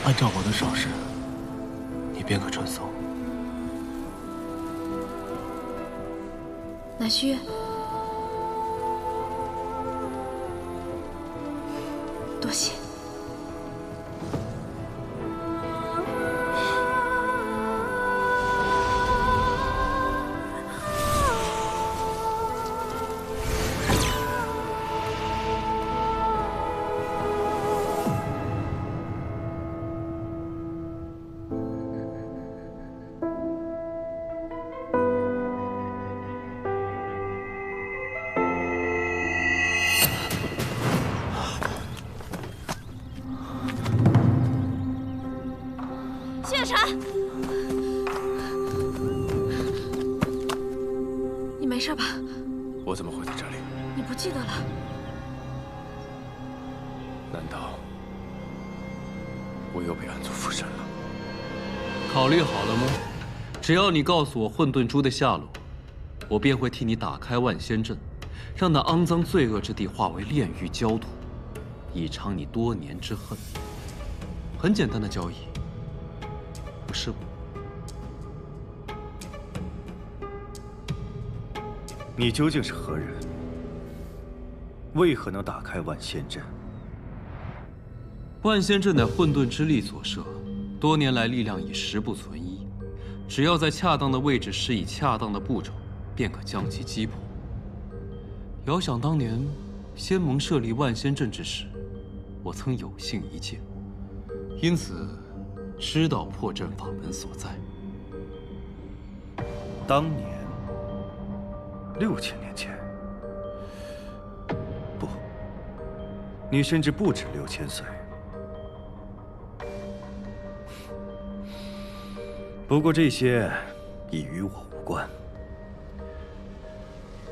按照我的手势，你便可传送。乃须，多谢。谢晨，你没事吧？我怎么会在这里？你不记得了？难道我又被暗族附身了？考虑好了吗？只要你告诉我混沌珠的下落，我便会替你打开万仙阵，让那肮脏罪恶之地化为炼狱焦土，以偿你多年之恨。很简单的交易，不是吗？你究竟是何人？为何能打开万仙阵？万仙阵乃混沌之力所设，多年来力量已十不存一。只要在恰当的位置施以恰当的步骤，便可将其击破。遥想当年，仙盟设立万仙阵之时，我曾有幸一见，因此知道破阵法门所在。当年6000年前，不，你甚至不止6000岁。不过这些已与我无关。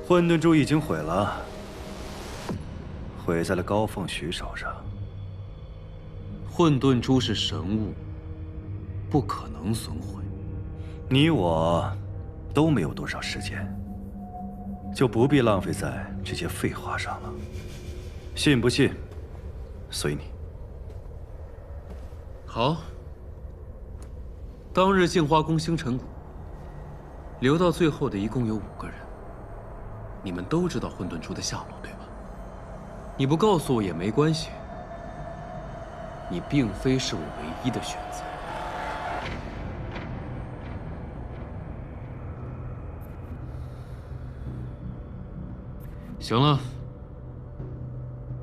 混沌珠已经毁了，毁在了高凤许手上。混沌珠是神物，不可能损毁。你我都没有多少时间，就不必浪费在这些废话上了。信不信，随你。好。当日镜花宫星辰谷，留到最后的一共有5个人。你们都知道混沌珠的下落，对吧？你不告诉我也没关系。你并非是我唯一的选择。行了，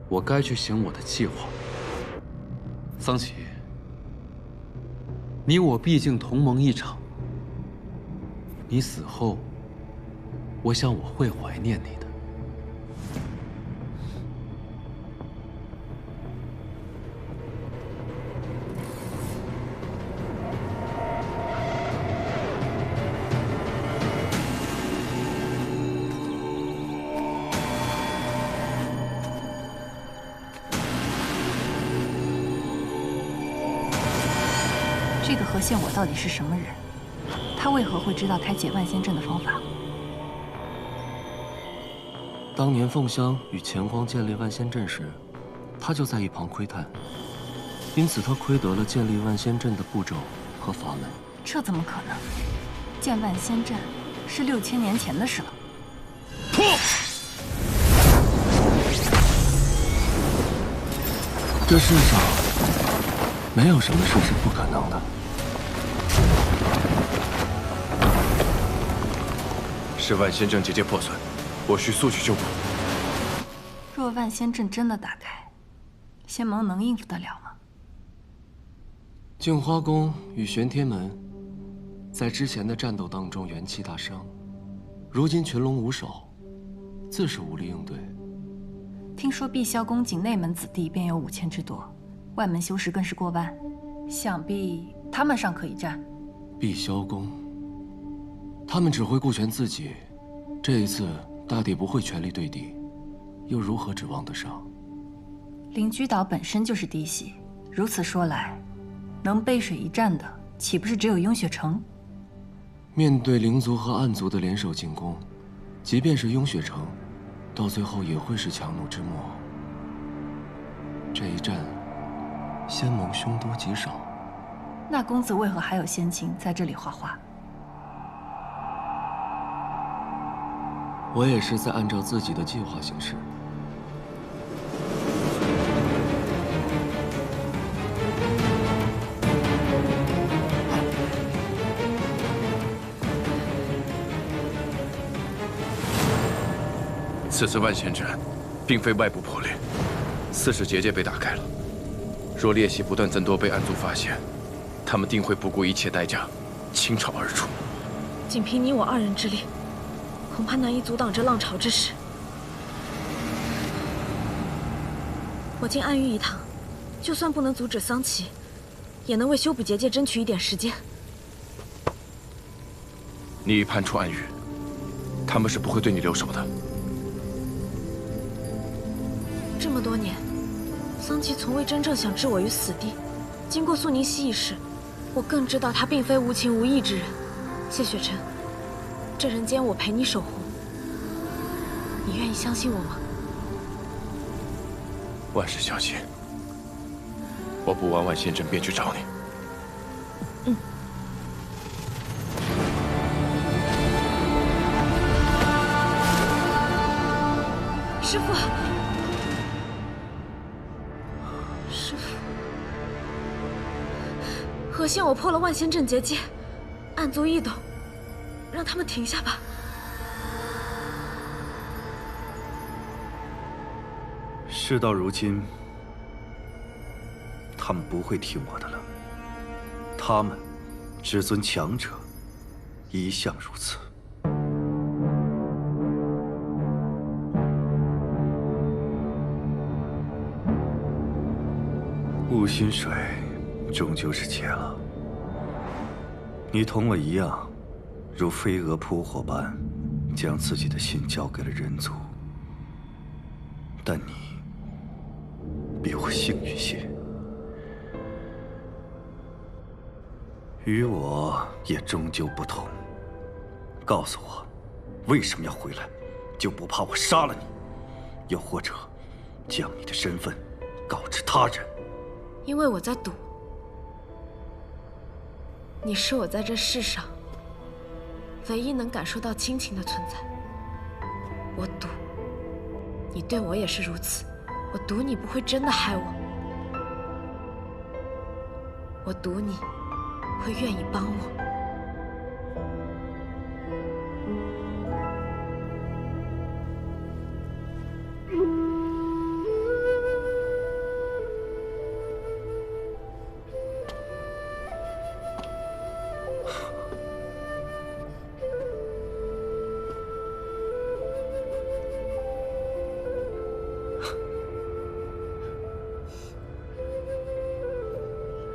我该去行我的计划。桑启。你我毕竟同盟一场，你死后，我想我会怀念你的。这个何宪我到底是什么人？他为何会知道开解万仙阵的方法？当年凤香与乾光建立万仙阵时，他就在一旁窥探，因此他窥得了建立万仙阵的步骤和法门。这怎么可能？建万仙阵是6000年前的事了。破！这世上没有什么事是不可能的。是万仙阵结界破损，我需速去修补。若万仙阵真的打开，仙盟能应付得了吗？镜花宫与玄天门在之前的战斗当中元气大伤，如今群龙无首，自是无力应对。听说碧霄宫仅内门子弟便有5000之多，外门修士更是过万，想必他们尚可一战。碧霄宫，他们只会顾全自己，这一次大抵不会全力对敌，又如何指望得上？灵居岛本身就是嫡系，如此说来，能背水一战的岂不是只有雍雪城？面对灵族和暗族的联手进攻，即便是雍雪城，到最后也会是强弩之末。这一战，仙盟凶多吉少。那公子为何还有闲情在这里画画？我也是在按照自己的计划行事。此次万仙阵，并非外部破裂，4世结界被打开了。若裂隙不断增多，被暗族发现，他们定会不顾一切代价，倾巢而出。仅凭你我2人之力，恐怕难以阻挡这浪潮之势。我进暗域一趟，就算不能阻止桑奇，也能为修补结界争取一点时间。你已叛出暗域，他们是不会对你留手的。这么多年，桑奇从未真正想置我于死地。经过苏宁熙一事，我更知道他并非无情无义之人。谢雪晨，这人间我陪你守护，你愿意相信我吗？万事小心，我补完万仙阵便去找你。嗯。师父。师父，何幸我破了万仙阵结界，暗族异动，让他们停下吧。事到如今，他们不会听我的了。他们只尊强者，一向如此。雾心水终究是结了。你同我一样，如飞蛾扑火般，将自己的心交给了人族。但你比我幸运些，与我也终究不同。告诉我，为什么要回来？就不怕我杀了你？又或者，将你的身份告知他人？因为我在赌，你是我在这世上唯一能感受到亲情的存在。我赌，你对我也是如此。我赌你不会真的害我，我赌你会愿意帮我。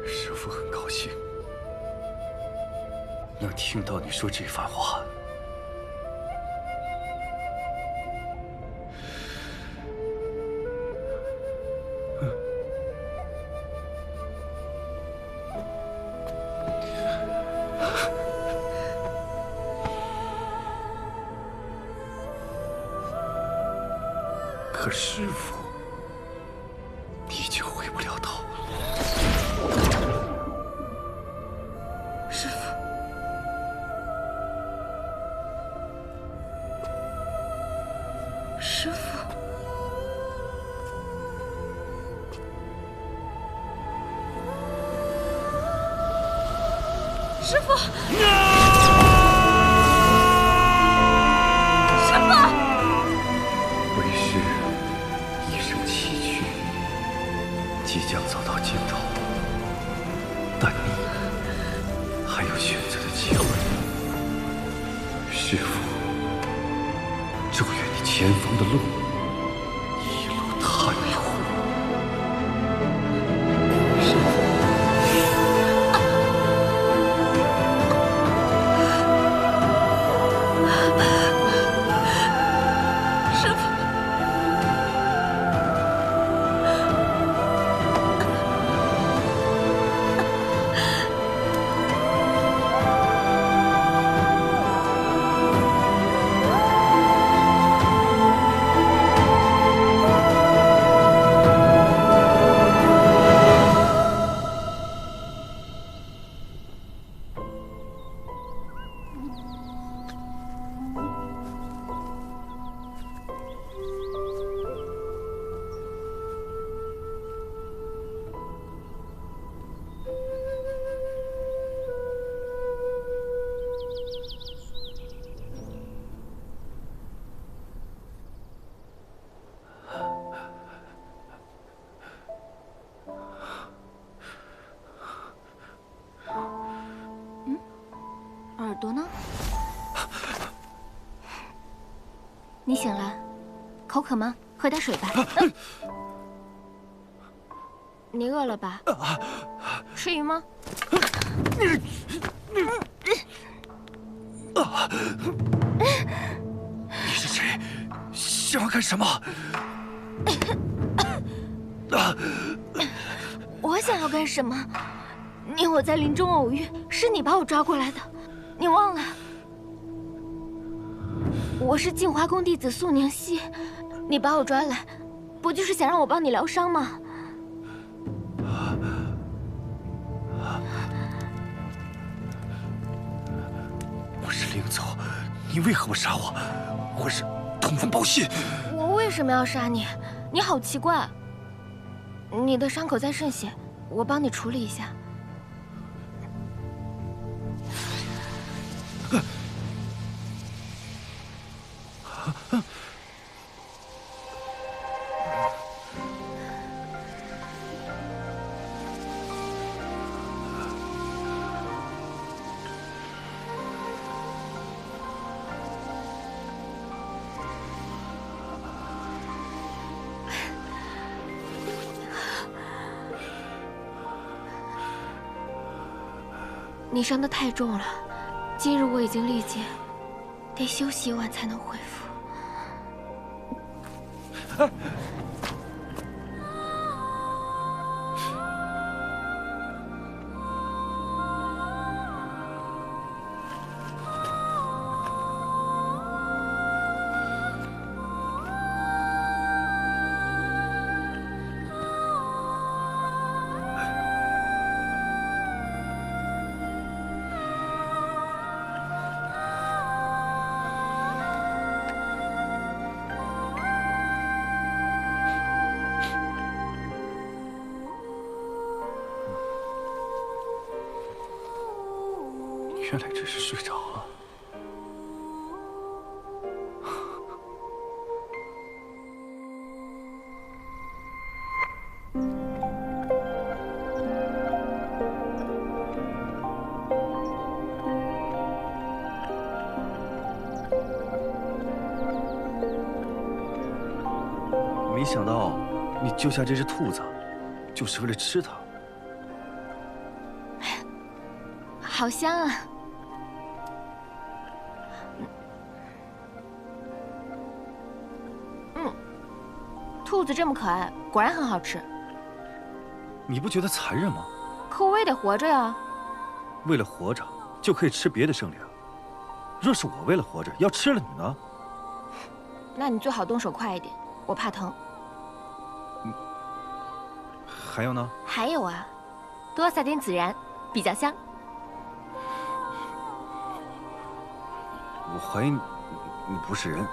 师父很高兴能听到你说这番话。可师父，你就回不了头了。师父，师父，师父，师父！为师一生崎岖，即将走到尽头，但你还有选择的机会。师父，祝愿你前方的路一路坦途。师父，你醒了，口渴吗？喝点水吧。你饿了吧？吃鱼吗？你是谁？想要干什么？我想要干什么？你我在林中偶遇，是你把我抓过来的，你忘了？我是镜华宫弟子素宁熙，你把我抓来，不就是想让我帮你疗伤吗？我是灵族，你为何不杀我？我是通风报信。我为什么要杀你？你好奇怪。你的伤口在渗血，我帮你处理一下。你伤得太重了，今日我已经力竭，得休息一晚才能恢复。原来只是睡着了。没想到你救下这只兔子，就是为了吃它。好香啊！兔子这么可爱，果然很好吃。你不觉得残忍吗？可我也得活着呀。为了活着，就可以吃别的生灵。若是我为了活着要吃了你呢？那你最好动手快一点，我怕疼。还有呢？还有啊，多撒点孜然，比较香。我怀疑你不是人。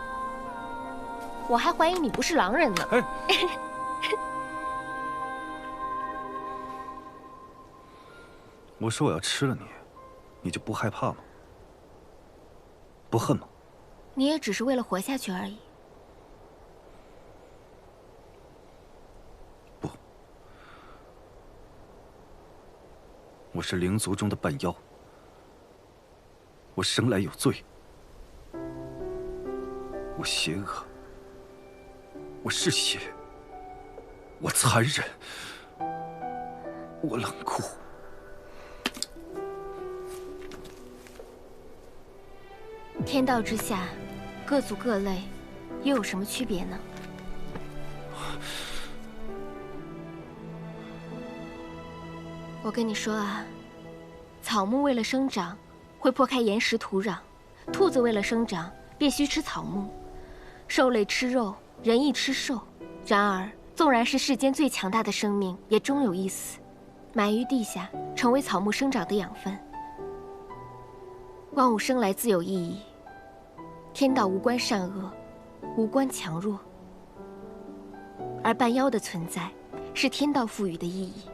我还怀疑你不是狼人呢。哎，我说我要吃了你，你就不害怕吗？不恨吗？你也只是为了活下去而已。不，我是灵族中的半妖，我生来有罪，我邪恶。我嗜血，我残忍，我冷酷。天道之下，各族各类，又有什么区别呢？我跟你说啊，草木为了生长，会破开岩石土壤；兔子为了生长，便需吃草木；兽类吃肉。人亦吃兽，然而纵然是世间最强大的生命，也终有一死，埋于地下，成为草木生长的养分。万物生来自有意义，天道无关善恶，无关强弱，而半妖的存在，是天道赋予的意义。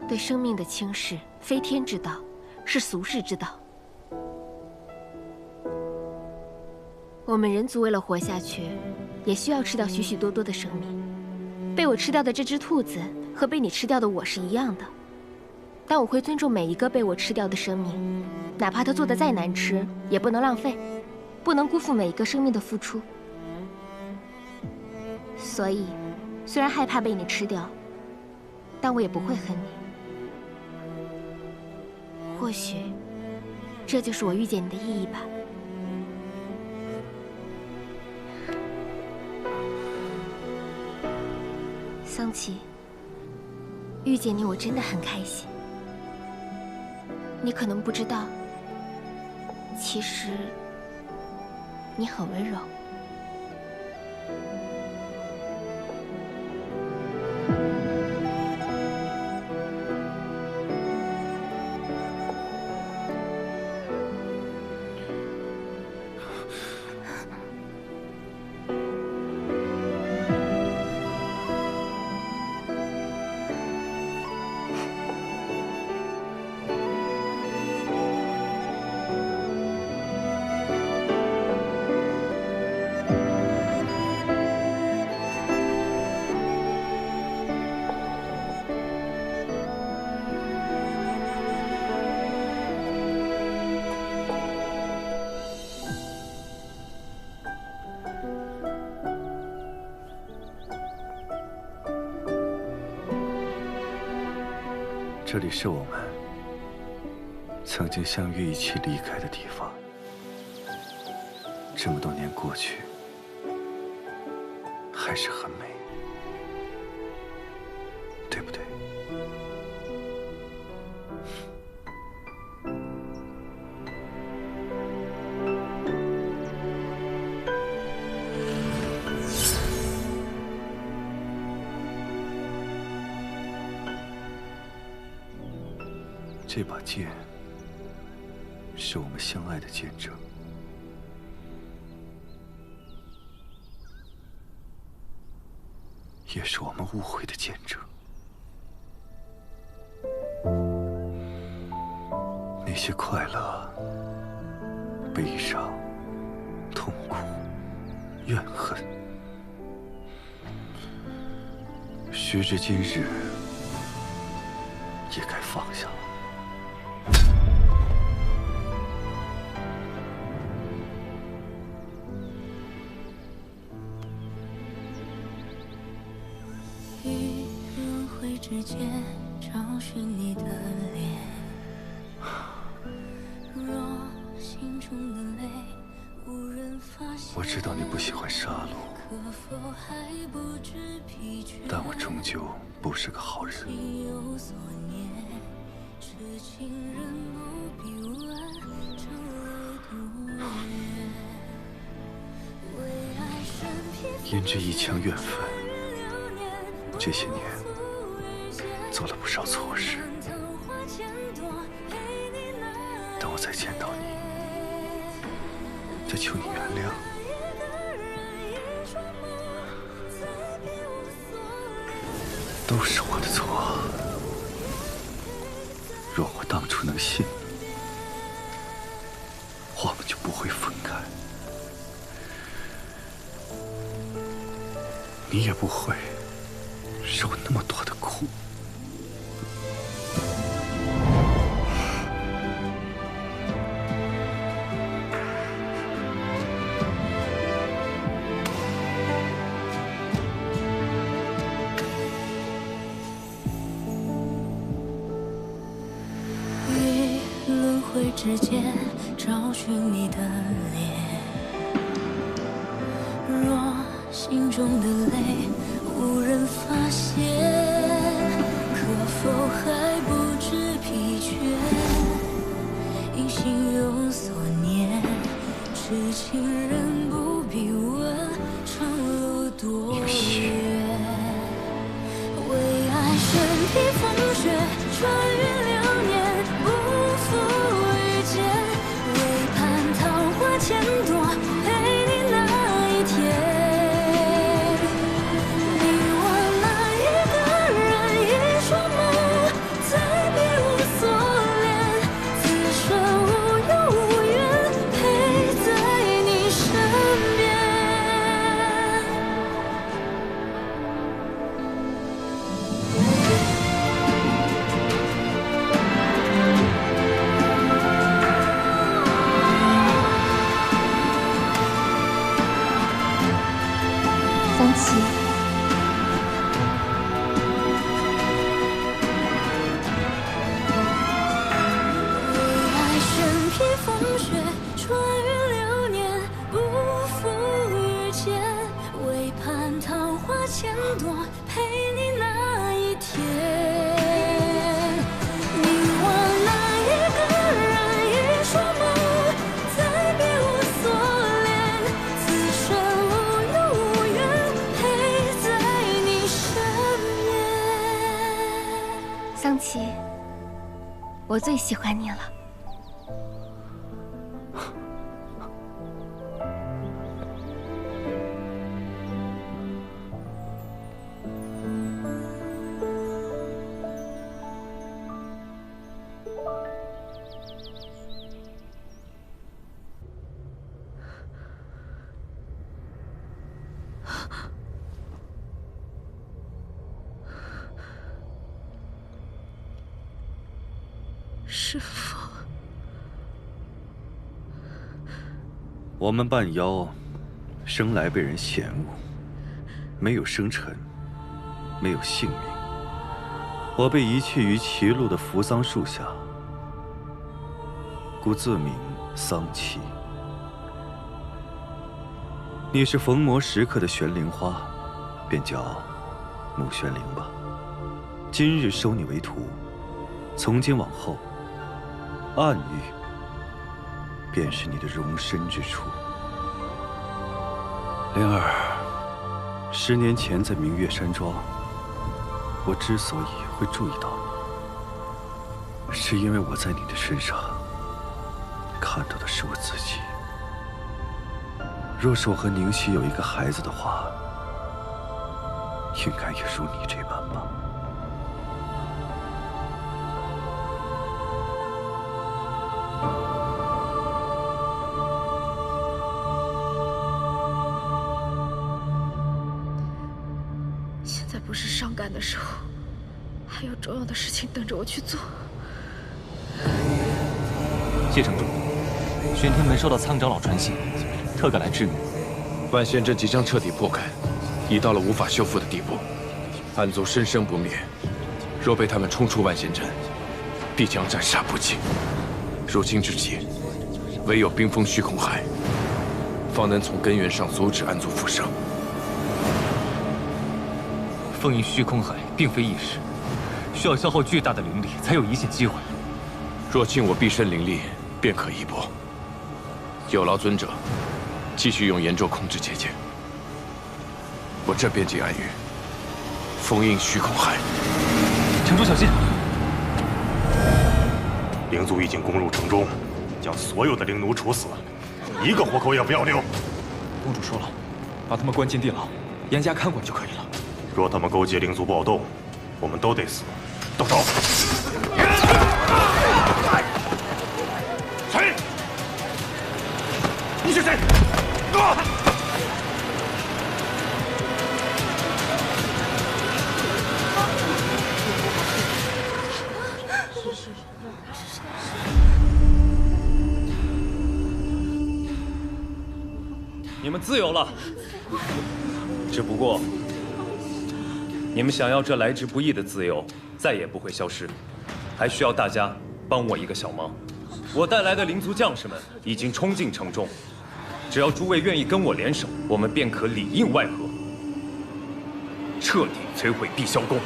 对生命的轻视，非天之道，是俗世之道。我们人族为了活下去，也需要吃掉许许多多的生命。被我吃掉的这只兔子和被你吃掉的我是一样的，但我会尊重每一个被我吃掉的生命，哪怕它做的再难吃，也不能浪费，不能辜负每一个生命的付出。所以，虽然害怕被你吃掉，但我也不会恨你。或许，这就是我遇见你的意义吧。桑琪，遇见你我真的很开心。你可能不知道，其实你很温柔。这里是我们曾经相约一起离开的地方。这么多年过去，还是很美，对不对？这把剑是我们相爱的见证，也是我们误会的见证。那些快乐、悲伤、痛苦、怨恨，时至今日，也该放下了。之间找寻你的脸，若心中的泪无人发现。我知道你不喜欢杀戮，但我终究不是个好人。因这一腔怨愤，这些年做了不少错事，等我再见到你，就求你原谅。都是我的错。若我当初能信你，我们就不会分开，你也不会受那么多的苦。之间找寻你的脸，若心中的泪无人发现，可否还不知疲倦？因心有所念，痴情人不必问长路多远。为爱身披风雪，穿越流年，不负。千朵陪你那一天，你我那一个人一双梦，再别无所恋，此生无忧无怨，陪在你身边。桑琪，我最喜欢你了。师父，我们半妖生来被人嫌恶，没有生辰，没有姓名。我被遗弃于歧路的扶桑树下，故自名桑琪。你是逢魔时刻的玄灵花，便叫木玄灵吧。今日收你为徒，从今往后，暗域便是你的容身之处。灵儿，10年前在明月山庄，我之所以会注意到你，是因为我在你的身上看到的是我自己。若是我和宁熙有一个孩子的话，应该也如你这般吧。现在不是伤感的时候，还有重要的事情等着我去做。谢城主，玄天门收到苍长老传信，特赶来支援。万仙阵即将彻底破开，已到了无法修复的地步，暗族生生不灭。若被他们冲出万仙阵，必将斩杀不尽。如今之计，唯有冰封虚空海，方能从根源上阻止暗族复生。封印虚空海并非易事，需要消耗巨大的灵力才有一线机会。若尽我毕生灵力，便可一搏。有劳尊者继续用炎咒控制结界，我这便进暗域，封印虚空海。城主小心！灵族已经攻入城中，将所有的灵奴处死，一个活口也不要留。公主说了，把他们关进地牢，严加看管就可以了。若他们勾结灵族暴动，我们都得死。动手！谁？你是谁？你们自由了，只不过，你们想要这来之不易的自由，再也不会消失，还需要大家帮我一个小忙。我带来的灵族将士们已经冲进城中，只要诸位愿意跟我联手，我们便可里应外合，彻底摧毁碧霄宫。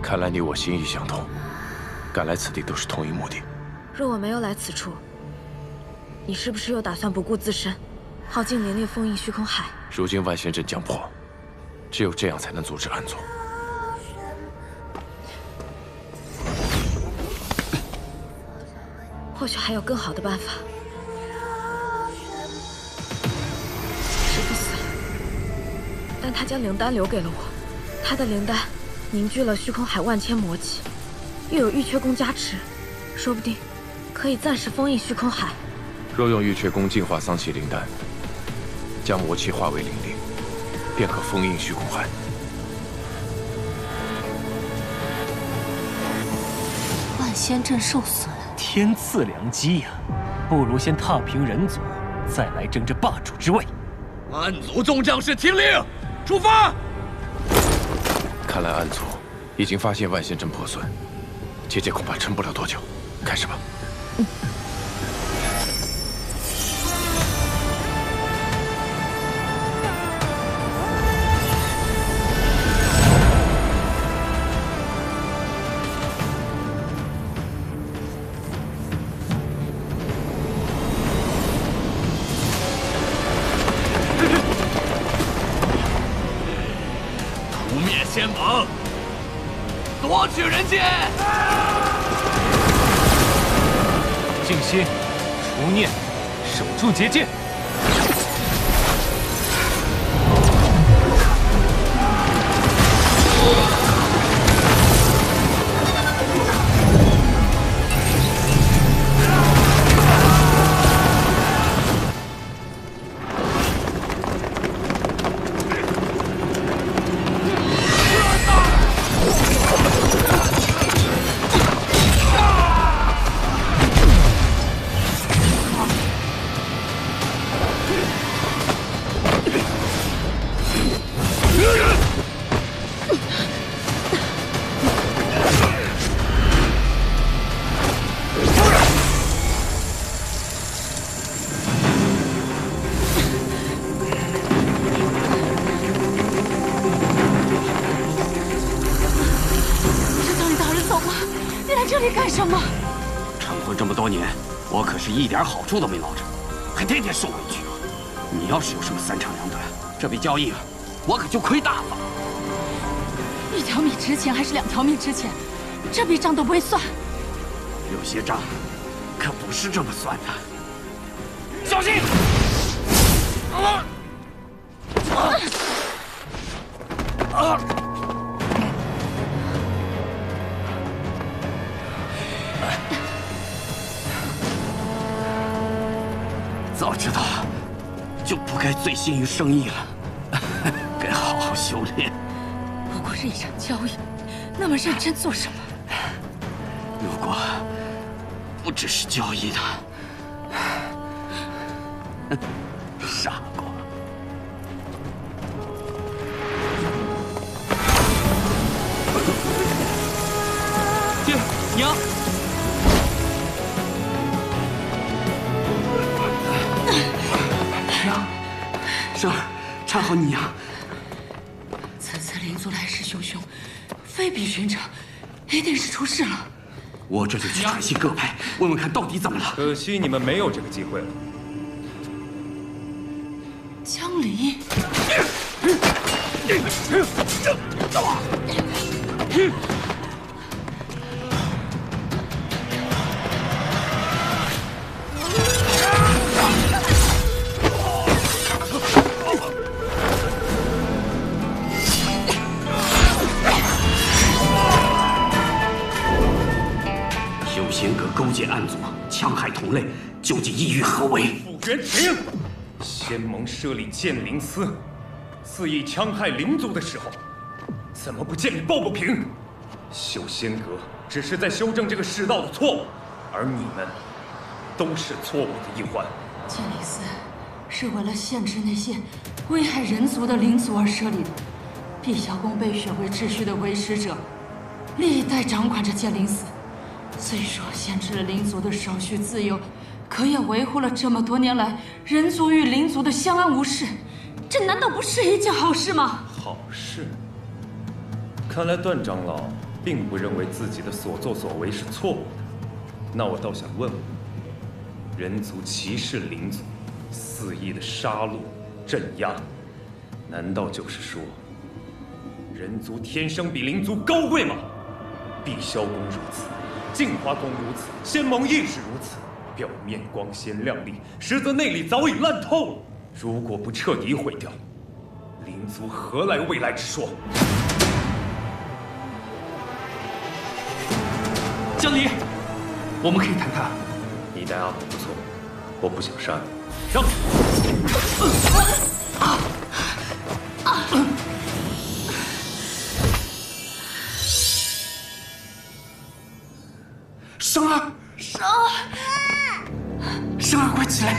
看来你我心意相通，赶来此地都是同一目的。若我没有来此处，你是不是又打算不顾自身，耗尽灵力封印虚空海？如今万仙阵将破，只有这样才能阻止暗族。或许还有更好的办法。师父死了，但他将灵丹留给了我，他的灵丹凝聚了虚空海万千魔气，又有玉阙宫加持，说不定可以暂时封印虚空海。若用玉阙宫净化桑奇灵丹，将魔气化为灵力，便可封印虚空海。万仙阵受损，天赐良机呀！不如先踏平人族，再来争这霸主之位。暗族众将士听令，出发！看来暗族已经发现万仙阵破损，结界恐怕撑不了多久。开始吧。先盟，夺取人间！静心，除念，守住结界。一点好处都没捞着，还天天受委屈。你要是有什么三长两短，这笔交易我可就亏大发。1条米值钱还是2条命值钱，这笔账都不会算。有些账可不是这么算的，小心！早知道就不该醉心于生意了，该好好修炼。不过是一场交易，那么认真做什么？如果不只是交易的，傻瓜。爹，娘。生儿，搀好你娘。此次灵族来势汹汹，非比寻常，一定是出事了。我这就去传信各派，问问看到底怎么了。可惜你们没有这个机会了。江离。勾结暗族，戕害同类，究竟意欲何为？傅元廷，仙盟设立剑灵司，肆意戕害灵族的时候，怎么不见你抱不平？修仙阁只是在修正这个世道的错误，而你们都是错误的一环。剑灵司是为了限制那些危害人族的灵族而设立的。碧霄宫被选为秩序的维持者，历代掌管着剑灵司。虽说限制了灵族的少许自由，可也维护了这么多年来人族与灵族的相安无事，这难道不是一件好事吗？好事。看来段长老并不认为自己的所作所为是错误的。那我倒想问问，人族歧视灵族，肆意的杀戮、镇压，难道就是说，人族天生比灵族高贵吗？碧霄宫如此。镜花宫如此，仙盟亦是如此。表面光鲜亮丽，实则内里早已烂透了。如果不彻底毁掉，灵族何来未来之说？江离，我们可以谈谈。你待阿虎不错，我不想杀你。上！生儿，生儿，快起来！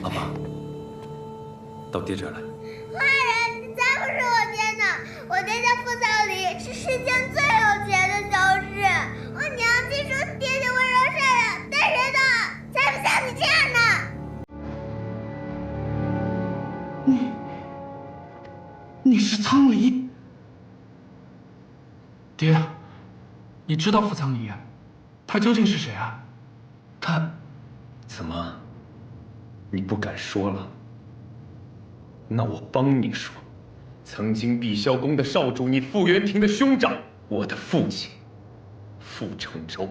阿妈，到爹这儿来。坏人，你才不是我爹呢！我爹叫傅草离，是世间最有钱的小士。我娘亲说爹爹温柔善良，但人呢，才不像你这样呢。你是苍离？爹，你知道傅苍离？他究竟是谁啊？他怎么，你不敢说了？那我帮你说。曾经碧霄宫的少主，你傅元廷的兄长，我的父亲傅承周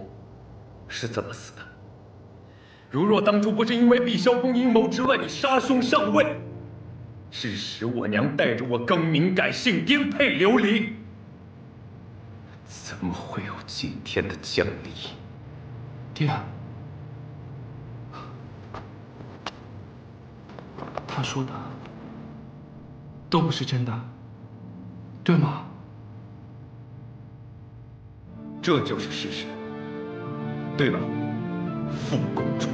是怎么死的？如若当初不是因为碧霄宫阴谋之乱，你杀兄上位，致使我娘带着我更名改姓，颠沛流离，怎么会有今天的江离？爹，他说的都不是真的，对吗？这就是事实，对吧，傅公主？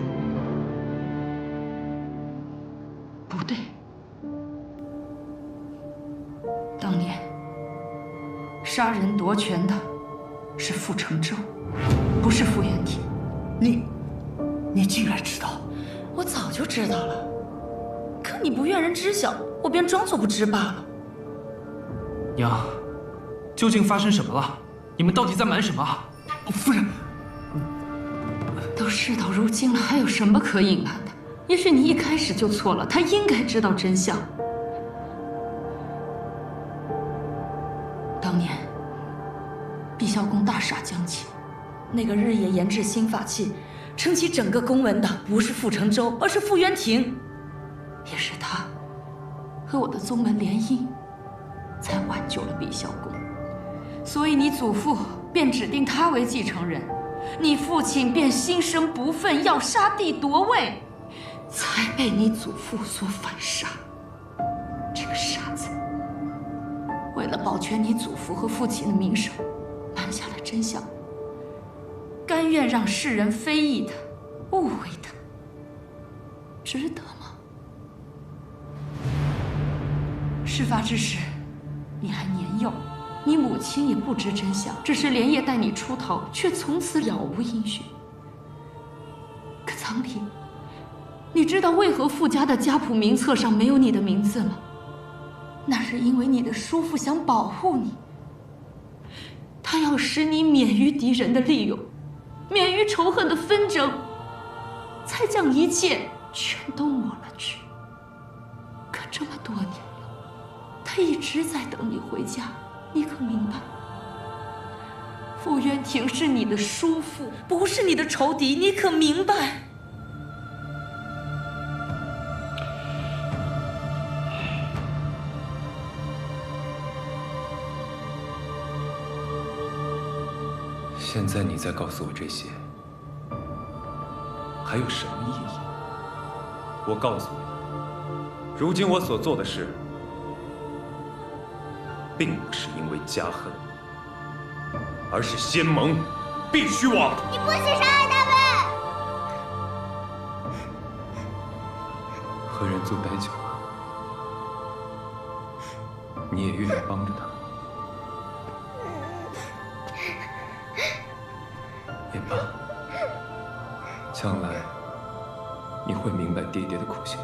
不对，当年杀人夺权的是傅承周，不是傅元廷。你竟然知道？我早就知道了，可你不愿人知晓，我便装作不知罢了。娘，究竟发生什么了？你们到底在瞒什么？夫人，都事到如今了，还有什么可隐瞒的？也许你一开始就错了，他应该知道真相。当年碧霄宫大厦将起，那个日夜研制新法器，撑起整个宫门的不是傅承周，而是傅元廷。也是他和我的宗门联姻，才挽救了碧霄宫。所以你祖父便指定他为继承人，你父亲便心生不忿，要杀弟夺位，才被你祖父所反杀。这个傻子，为了保全你祖父和父亲的名声，瞒下了真相，甘愿让世人非议他、误会他，值得吗？事发之时，你还年幼，你母亲也不知真相，只是连夜带你出逃，却从此杳无音讯。可苍离，你知道为何傅家的家谱名册上没有你的名字吗？那是因为你的叔父想保护你，他要使你免于敌人的利用，免于仇恨的纷争，才将一切全都抹了去。可这么多年了，他一直在等你回家，你可明白？傅元廷是你的叔父，不是你的仇敌，你可明白？现在你再告诉我这些，还有什么意义？我告诉你，如今我所做的事，并不是因为家恨，而是仙盟必须亡。你不许伤害他们！和人族待久了，你也愿意帮着他。也罢，将来你会明白爹爹的苦心。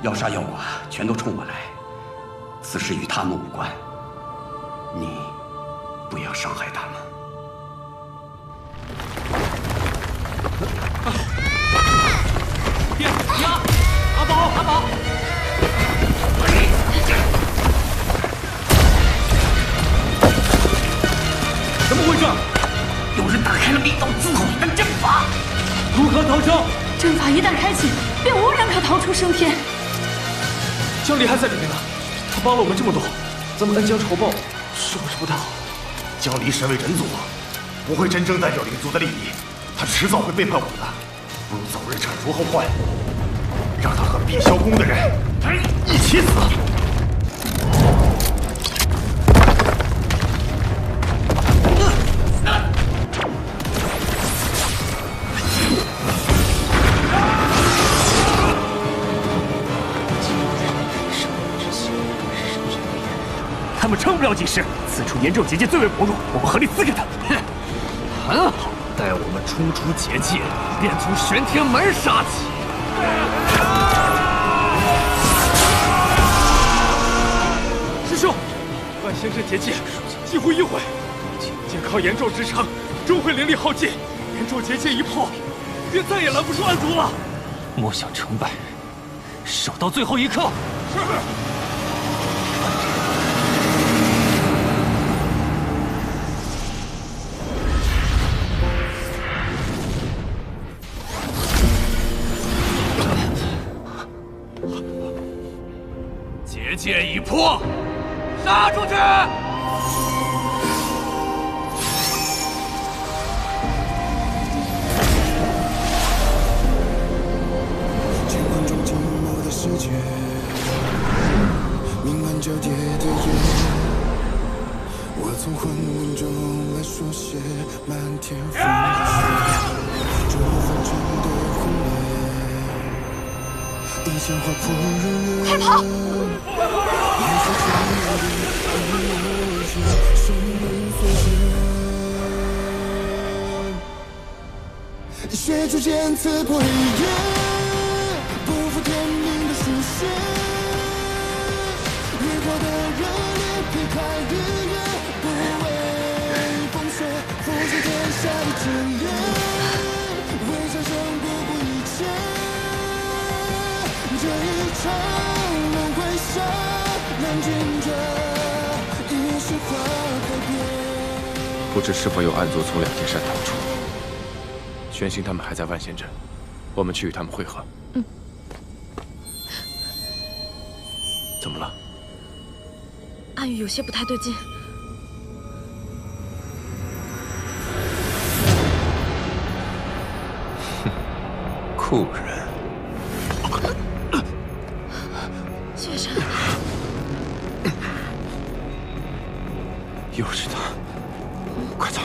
要杀要剐，全都冲我来，此事与他们无关。你不要伤害他们。爹娘，阿宝，阿宝！怎么回事？有人打开了密道自毁的阵法，如何逃生？阵法一旦开启，便无人可逃出升天。江离还在里面呢，他帮了我们这么多，咱们恩将仇报是不是不太好？江离身为人族，不会真正代表灵族的利益，他迟早会背叛我们的。不如早日铲除后患，让他和碧霄宫的人一起死。他们撑不了几时，此处炎昼结界最为薄弱，我们合力撕开他。很好，待我们冲出结界，便从玄天门杀起。师兄，万仙阵结界几乎一毁，仅靠炎昼支撑，终会灵力耗尽。炎昼结界一破，便再也拦不住暗族了。莫想成败，守到最后一刻。是。结界已破，杀出去！乾坤中静默的世界，明暗交叠的夜，我从混沌中来书写漫天风雪，这风尘的昏暗，一枪划破日月。快跑！血逐渐刺破黑夜，不负天命的书写。烈火的热烈劈开日月，不畏风雪，复制天下的真烈，为战胜不顾一切。这一场轮回下，难尽这一世化改变。不知是否有暗族从两天山逃出？玄星他们还在万仙镇，我们去与他们会合。嗯。怎么了？暗语有些不太对劲。酷人。雪山。又是他，快走！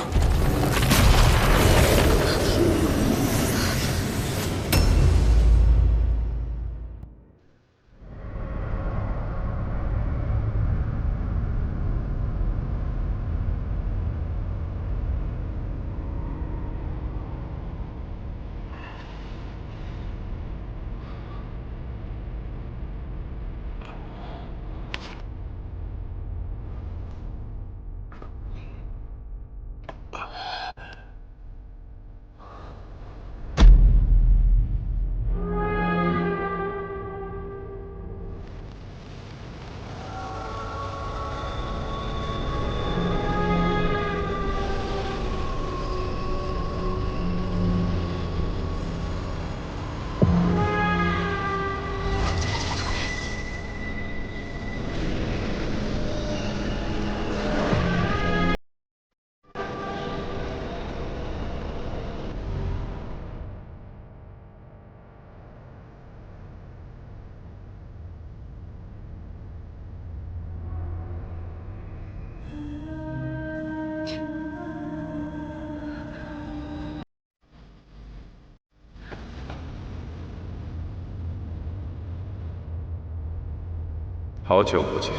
好久不见。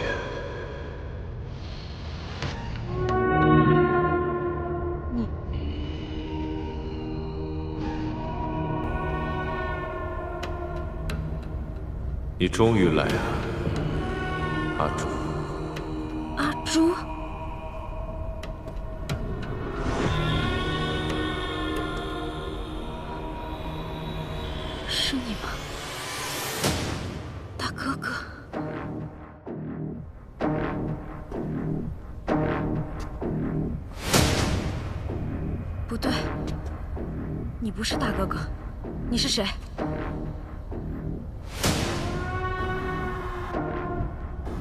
你终于来了，阿朱。阿朱？是你吗，大哥哥？不对，你不是大哥哥，你是谁？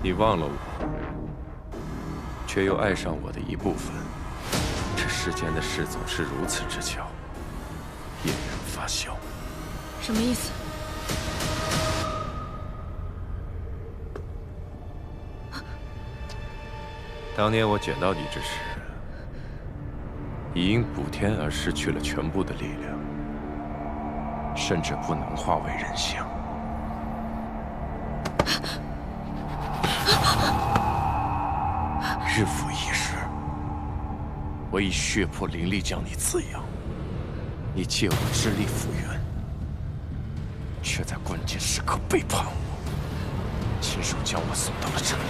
你忘了我，却又爱上我的一部分。这世间的事总是如此之巧，引人发笑。什么意思？当年我捡到你之时，已因补天而失去了全部的力量，甚至不能化为人形。日复一日，我以血魄灵力将你滋养，你借我之力复原，却在关键时刻背叛我，亲手将我送到了这里。